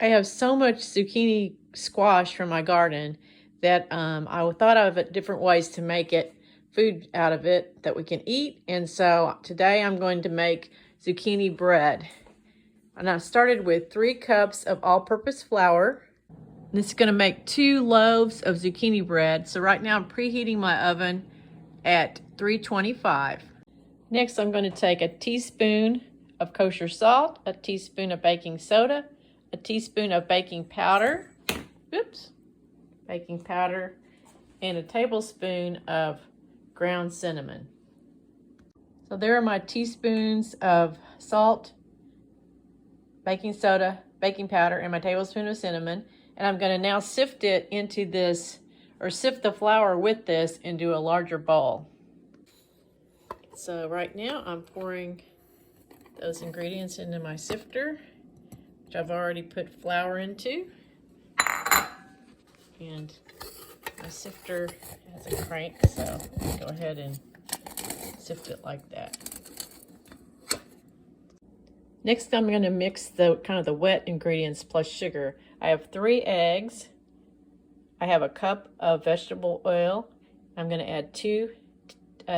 I have so much zucchini squash from my garden that I thought of different ways to make it, food out of it that we can eat. And so today I'm going to make zucchini bread. And I started with 3 cups of all-purpose flour. This is going to make 2 loaves of zucchini bread. So right now I'm preheating my oven at 325. Next, I'm going to take a teaspoon of kosher salt, a teaspoon of baking soda, a teaspoon of baking powder, baking powder, and a tablespoon of ground cinnamon. So there are my teaspoons of salt, baking soda, baking powder, and my tablespoon of cinnamon. And I'm going to now sift it into this, or sift the flour with this into a larger bowl. So right now I'm pouring those ingredients into my sifter, which I've already put flour into. And my sifter has a crank, so I'll go ahead and sift it like that. Next, I'm going to mix the the wet ingredients plus sugar. I have 3 eggs. I have a cup of vegetable oil. I'm going to add 2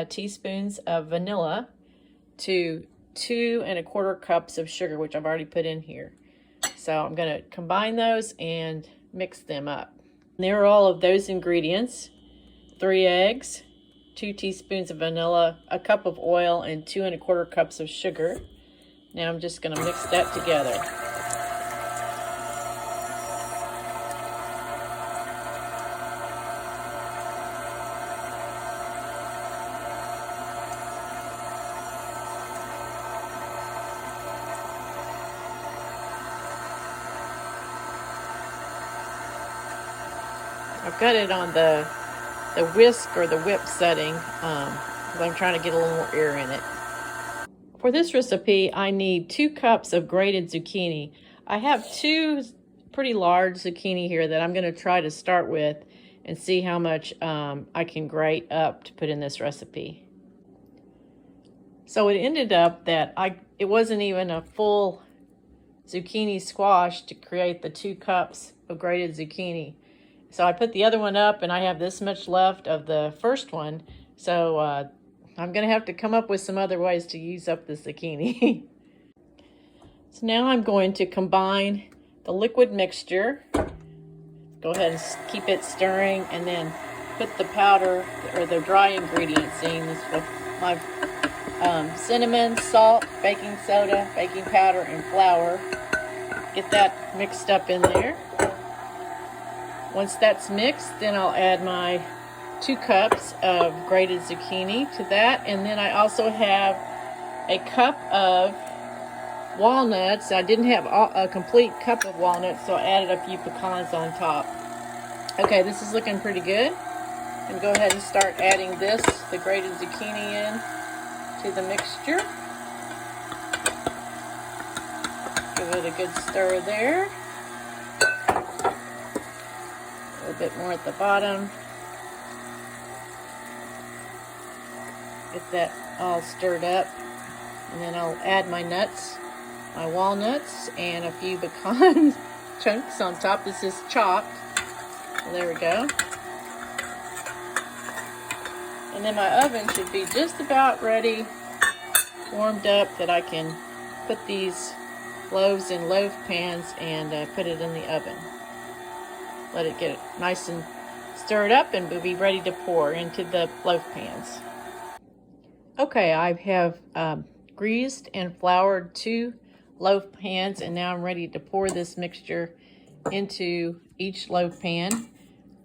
teaspoons of vanilla to 2 1/4 cups of sugar, which I've already put in here. So I'm going to combine those and mix them up. And there are all of those ingredients: 3 eggs, 2 teaspoons of vanilla, a cup of oil, and 2 1/4 cups of sugar. Now I'm just going to mix that together. I've got it on the whisk or the whip setting because I'm trying to get a little more air in it. For this recipe, I need 2 cups of grated zucchini. I have 2 pretty large zucchini here that I'm going to try to start with and see how much I can grate up to put in this recipe. So it ended up that it wasn't even a full zucchini squash to create the 2 cups of grated zucchini. So I put the other one up and I have this much left of the first one. So I'm going to have to come up with some other ways to use up the zucchini. So now I'm going to combine the liquid mixture. Go ahead and keep it stirring and then put the powder or the dry ingredients in. This with my cinnamon, salt, baking soda, baking powder, and flour. Get that mixed up in there. Once that's mixed, then I'll add my 2 cups of grated zucchini to that. And then I also have a cup of walnuts. I didn't have a complete cup of walnuts, so I added a few pecans on top. Okay, this is looking pretty good. And go ahead and start adding the grated zucchini in to the mixture. Give it a good stir there. A little bit more at the bottom. Get that all stirred up. And then I'll add my nuts, my walnuts, and a few pecan chunks on top. This is chopped. Well, there we go. And then my oven should be just about ready, warmed up, that I can put these loaves in loaf pans and put it in the oven. Let it get nice and stirred up and we'll be ready to pour into the loaf pans. Okay, I have greased and floured 2 loaf pans, and now I'm ready to pour this mixture into each loaf pan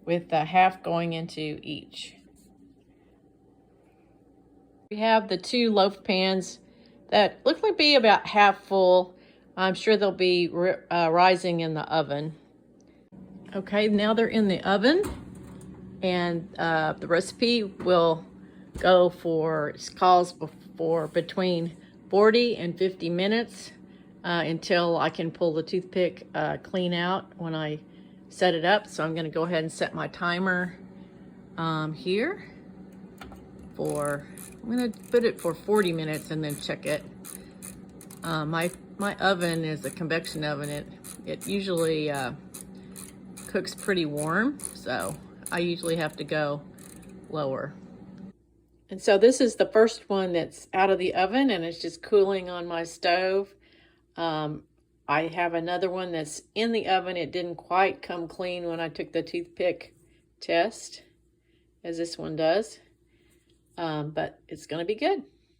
with half going into each. We have the 2 loaf pans that look like be about half full. I'm sure they'll be rising in the oven. Okay, now they're in the oven, and the recipe will go for, calls for between 40 and 50 minutes until I can pull the toothpick clean out when I set it up. So I'm going to go ahead and set my timer here for, I'm going to put it for 40 minutes and then check it. My My oven is a convection oven. It usually cooks pretty warm, so I usually have to go lower. And so this is the first one that's out of the oven and it's just cooling on my stove. I have another one that's in the oven. It didn't quite come clean when I took the toothpick test, as this one does, but it's going to be good.